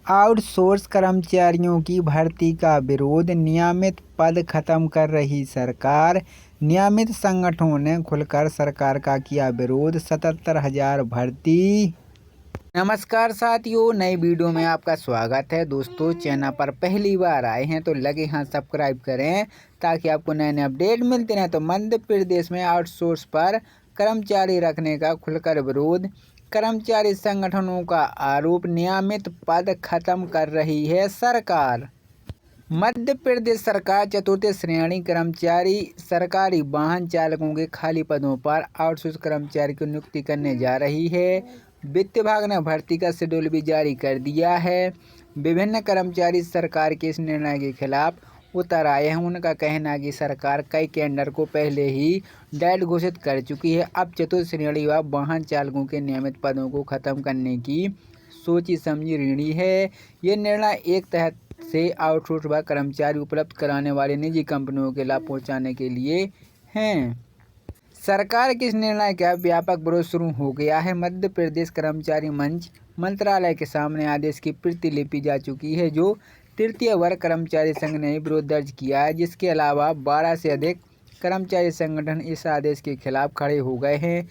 Outsource कर्मचारियों की भर्ती का विरोध, नियमित पद खत्म कर रही सरकार। नियमित संगठनों ने खुलकर सरकार का किया विरोध, 77,000 भर्ती। नमस्कार साथियों, नई वीडियो में आपका स्वागत है। दोस्तों, चैनल पर पहली बार आए हैं तो लगे हाथ सब्सक्राइब करें ताकि आपको नए नए अपडेट मिलते रहें। तो मध्य प्रदेश में आउटसोर्स पर कर्मचारी रखने का खुलकर विरोध। कर्मचारी संगठनों का आरोप, नियमित पद खत्म कर रही है सरकार। मध्य प्रदेश सरकार चतुर्थ श्रेणी कर्मचारी सरकारी वाहन चालकों के खाली पदों पर आउटसोर्स कर्मचारी की नियुक्ति करने जा रही है। वित्त विभाग ने भर्ती का शेड्यूल भी जारी कर दिया है। विभिन्न कर्मचारी सरकार के इस निर्णय के खिलाफ उतर आए हैं। उनका कहना है कि सरकार कई टेंडर को पहले ही डेड घोषित कर चुकी है। अब चतुर्थ श्रेणी व वाहन चालकों के नियमित पदों को खत्म करने की सोची समझी ऋणी है। ये निर्णय एक तहत से आउटसोर्स व कर्मचारी उपलब्ध कराने वाली निजी कंपनियों के लाभ पहुंचाने के लिए हैं। सरकार के इस निर्णय का व्यापक विरोध शुरू हो गया है। मध्य प्रदेश कर्मचारी मंच मंत्रालय के सामने आदेश की प्रतिलिपि जा चुकी है, जो तृतीय वर्ग कर्मचारी संघ ने विरोध दर्ज किया है। जिसके अलावा 12 से अधिक कर्मचारी संगठन इस आदेश के खिलाफ खड़े हो गए हैं।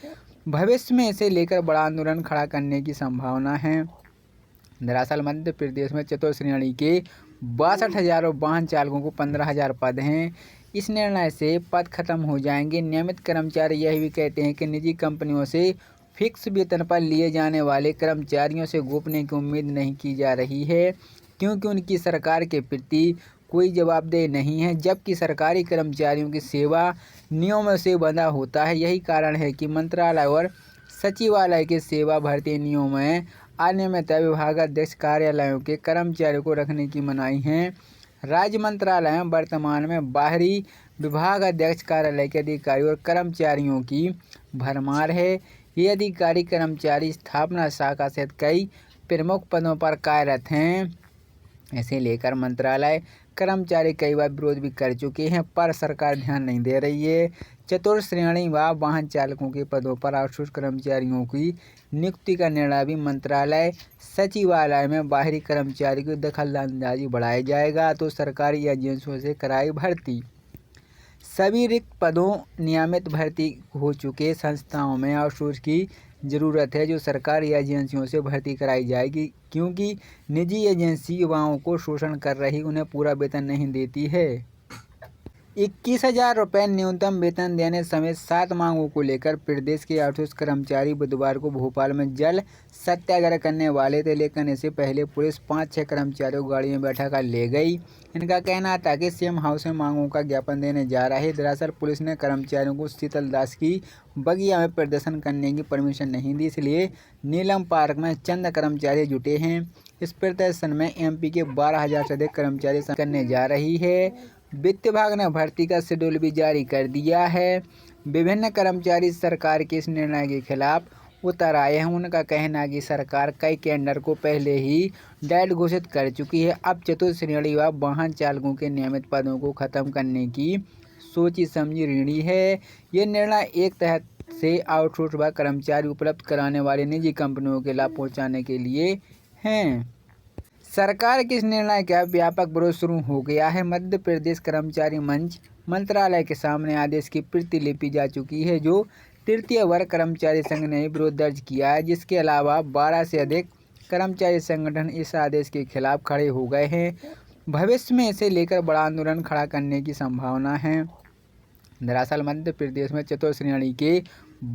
भविष्य में इसे लेकर बड़ा आंदोलन खड़ा करने की संभावना है। दरअसल मध्य प्रदेश में चतुर्थ श्रेणी के 62,000 वाहन चालकों को 15,000 पद हैं। इस निर्णय से पद खत्म हो जाएंगे। नियमित कर्मचारी यह भी कहते हैं कि निजी कंपनियों से फिक्स वेतन पर लिए जाने वाले कर्मचारियों से गोपनीय की उम्मीद नहीं की जा रही है, क्योंकि उनकी सरकार के प्रति कोई जवाबदेही नहीं है। जबकि सरकारी कर्मचारियों की सेवा नियमों से बंधा होता है। यही कारण है कि मंत्रालय और सचिवालय के सेवा भर्ती नियमों में अनियमितता, विभागाध्यक्ष कार्यालयों के कर्मचारियों को रखने की मनाही है। राज्य मंत्रालय में वर्तमान में बाहरी विभागाध्यक्ष कार्यालय के अधिकारी और कर्मचारियों की भरमार है। ये अधिकारी कर्मचारी स्थापना शाखा सहित कई प्रमुख पदों पर कार्यरत हैं। इसे लेकर मंत्रालय कर्मचारी कई बार विरोध भी कर चुके हैं, पर सरकार ध्यान नहीं दे रही है। चतुर्थ श्रेणी व वाहन चालकों के पदों पर आउटसोर्स कर्मचारियों की नियुक्ति का निर्णय भी मंत्रालय सचिवालय में बाहरी कर्मचारी की दखलंदाजी बढ़ाया जाएगा तो सरकारी एजेंसियों से कराई भर्ती। सभी रिक्त पदों नियमित भर्ती हो चुके संस्थाओं में आउटसोर्स की ज़रूरत है, जो सरकारी एजेंसियों से भर्ती कराई जाएगी, क्योंकि निजी एजेंसी युवाओं को शोषण कर रही, उन्हें पूरा वेतन नहीं देती है। 21,000 रुपये न्यूनतम वेतन देने समेत 7 मांगों को लेकर प्रदेश के आउटसोर्स कर्मचारी बुधवार को भोपाल में जल सत्याग्रह करने वाले थे, लेकिन इससे पहले पुलिस 5-6 कर्मचारियों को गाड़ी में बैठा कर ले गई। इनका कहना था कि सीएम हाउस में मांगों का ज्ञापन देने जा रहे। दरअसल पुलिस ने कर्मचारियों को शीतल दास की बगिया में प्रदर्शन करने की परमिशन नहीं दी, इसलिए नीलम पार्क में चंद कर्मचारी जुटे हैं। इस प्रदर्शन में एमपी के 12,000 से अधिक कर्मचारी करने जा रही है। वित्त विभाग ने भर्ती का शेड्यूल भी जारी कर दिया है। विभिन्न कर्मचारी सरकार के इस निर्णय के खिलाफ उतर आए हैं। उनका कहना है कि सरकार कई टेंडर को पहले ही डेड घोषित कर चुकी है। अब चतुर्थ श्रेणी व वाहन चालकों के नियमित पदों को खत्म करने की सोची समझी ऋणी है। ये निर्णय एक तहत से आउटसोर्स व कर्मचारी उपलब्ध कराने वाली निजी कंपनियों के लाभ पहुंचाने के लिए हैं। सरकार के इस निर्णय का व्यापक विरोध शुरू हो गया है। मध्य प्रदेश कर्मचारी मंच मंत्रालय के सामने आदेश की प्रतिलिपि जा चुकी है, जो तृतीय वर्ग कर्मचारी संघ ने विरोध दर्ज किया है। जिसके अलावा 12 से अधिक कर्मचारी संगठन इस आदेश के खिलाफ खड़े हो गए हैं। भविष्य में इसे लेकर बड़ा आंदोलन खड़ा करने की संभावना है। दरअसल मध्य प्रदेश में चतुर्थ श्रेणी के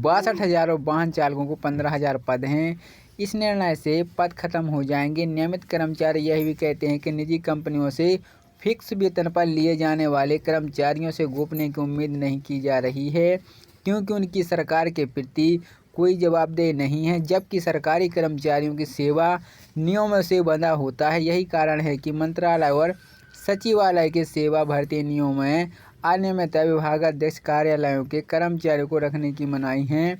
62,000 वाहन चालकों को 15,000 पद हैं। इस निर्णय से पद खत्म हो जाएंगे। नियमित कर्मचारी यह भी कहते हैं कि निजी कंपनियों से फिक्स वेतन पर लिए जाने वाले कर्मचारियों से गोपनीय की उम्मीद नहीं की जा रही है, क्योंकि उनकी सरकार के प्रति कोई जवाबदेही नहीं है। जबकि सरकारी कर्मचारियों की सेवा नियमों से बंधा होता है। यही कारण है कि मंत्रालय और सचिवालय के सेवा भर्ती नियमों में अनियमितता, विभागाध्यक्ष कार्यालयों के कर्मचारियों को रखने की मनाही है।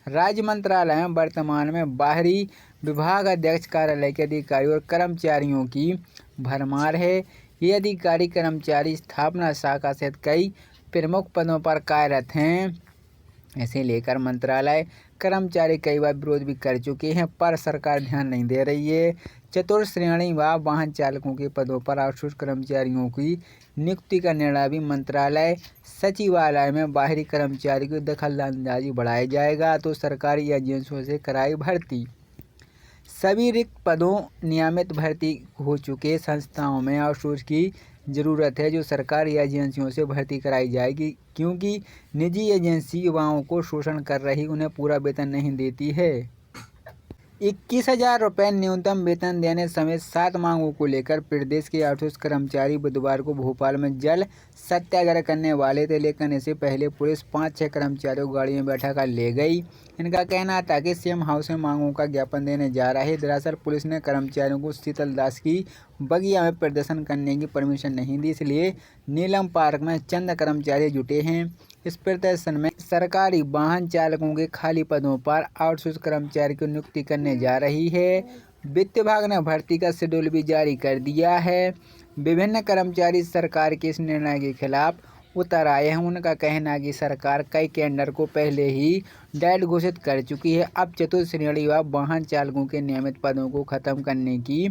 राज्य मंत्रालय में वर्तमान में बाहरी विभागाध्यक्ष कार्यालय के अधिकारी और कर्मचारियों की भरमार है। ये अधिकारी कर्मचारी स्थापना शाखा सहित कई प्रमुख पदों पर कार्यरत हैं। इसे लेकर मंत्रालय कर्मचारी कई बार विरोध भी कर चुके हैं, पर सरकार ध्यान नहीं दे रही है। चतुर्थ श्रेणी व वाहन चालकों के पदों पर आउटसोर्स कर्मचारियों की नियुक्ति का निर्णय भी मंत्रालय सचिवालय में बाहरी कर्मचारी की दखलंदाजी बढ़ाया जाएगा तो सरकारी एजेंसियों से कराई भर्ती। सभी रिक्त पदों नियमित भर्ती हो चुके संस्थाओं में आउटसोर्स की ज़रूरत है जो सरकारी एजेंसियों से भर्ती कराई जाएगी, क्योंकि निजी एजेंसी युवाओं को शोषण कर रही उन्हें पूरा वेतन नहीं देती है। 21,000 रुपये न्यूनतम वेतन देने समेत 7 मांगों को लेकर प्रदेश के आउटसोर्स कर्मचारी बुधवार को भोपाल में जल सत्याग्रह करने वाले थे, लेकिन इससे पहले पुलिस 5-6 कर्मचारियों को गाड़ी में बैठा कर ले गई। इनका कहना था कि सीएम हाउस में मांगों का ज्ञापन देने जा रहे। दरअसल पुलिस ने कर्मचारियों को शीतल दास की बगिया में प्रदर्शन करने की परमिशन नहीं दी, इसलिए नीलम पार्क में चंद कर्मचारी जुटे हैं। इस प्रदर्शन में सरकारी वाहन चालकों के खाली पदों पर आउटसोर्स कर्मचारी की नियुक्ति करने जा रही है। वित्त विभाग ने भर्ती का शेड्यूल भी जारी कर दिया है। विभिन्न कर्मचारी सरकार के इस निर्णय के खिलाफ उतर आए हैं। उनका कहना है कि सरकार कई कैडर को पहले ही डेड घोषित कर चुकी है। अब चतुर्थ श्रेणी व वाहन चालकों के नियमित पदों को खत्म करने की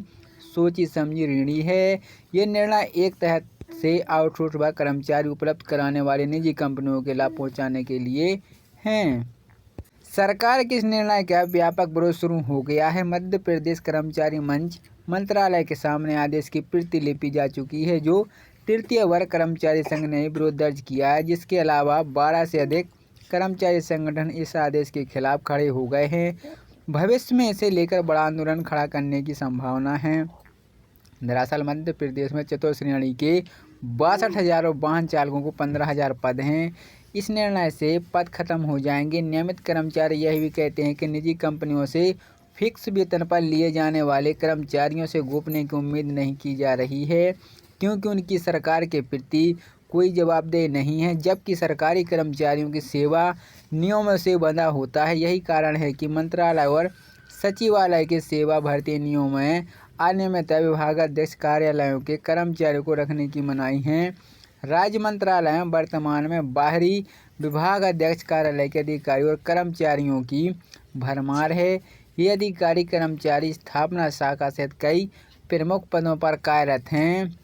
सोची समझी ऋणी है। ये निर्णय एक तहत से आउटसोर्स व कर्मचारी उपलब्ध कराने वाली निजी कंपनियों के लाभ पहुंचाने के लिए हैं। सरकार के इस निर्णय का व्यापक विरोध शुरू हो गया है। मध्य प्रदेश कर्मचारी मंच मंत्रालय के सामने आदेश की प्रतिलिपि जा चुकी है, जो तृतीय वर्ग कर्मचारी संघ ने विरोध दर्ज किया है। जिसके अलावा 12 से अधिक कर्मचारी संगठन इस आदेश के खिलाफ खड़े हो गए हैं। भविष्य में इसे लेकर बड़ा आंदोलन खड़ा करने की संभावना है। दरअसल मध्य प्रदेश में चतुर्थ श्रेणी के 62,000 वाहन चालकों को 15,000 पद हैं। इस निर्णय से पद खत्म हो जाएंगे। नियमित कर्मचारी यह भी कहते हैं कि निजी कंपनियों से फिक्स वेतन पर लिए जाने वाले कर्मचारियों से गोपनीय की उम्मीद नहीं की जा रही है, क्योंकि उनकी सरकार के प्रति कोई जवाबदेही नहीं है, जबकि सरकारी कर्मचारियों की सेवा नियमों से बंधा होता है। यही कारण है कि मंत्रालय और सचिवालय के सेवा भर्ती नियमों में अनियमितता विभागाध्यक्ष कार्यालयों के कर्मचारियों को रखने की मनाही है। राज्य मंत्रालय में वर्तमान में बाहरी विभागाध्यक्ष कार्यालय के अधिकारी और कर्मचारियों की भरमार है। ये अधिकारी कर्मचारी स्थापना शाखा सहित कई प्रमुख पदों पर कार्यरत हैं।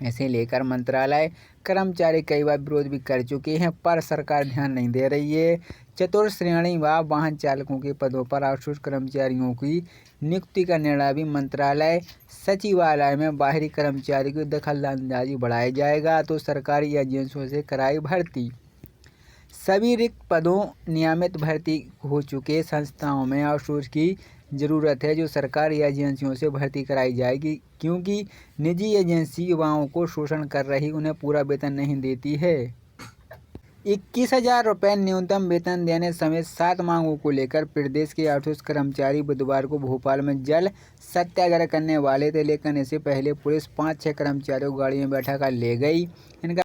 इसे लेकर मंत्रालय कर्मचारी कई बार विरोध भी कर चुके हैं, पर सरकार ध्यान नहीं दे रही है। चतुर्थ श्रेणी व वाहन चालकों के पदों पर आउटसोर्स कर्मचारियों की नियुक्ति का निर्णय भी मंत्रालय सचिवालय में बाहरी कर्मचारी की दखलंदाजी बढ़ाया जाएगा तो सरकारी एजेंसियों से कराई भर्ती। सभी रिक्त पदों नियमित भर्ती हो चुके संस्थाओं में आउटसोर्स की ज़रूरत है जो सरकारी एजेंसियों से भर्ती कराई जाएगी, क्योंकि निजी एजेंसी युवाओं को शोषण कर रही उन्हें पूरा वेतन नहीं देती है। 21,000 रुपये न्यूनतम वेतन देने समेत 7 मांगों को लेकर प्रदेश के आउटसोर्स कर्मचारी बुधवार को भोपाल में जल सत्याग्रह करने वाले थे, लेकिन इससे पहले पुलिस 5-6 कर्मचारियों को गाड़ी में बैठा कर ले गई। इनका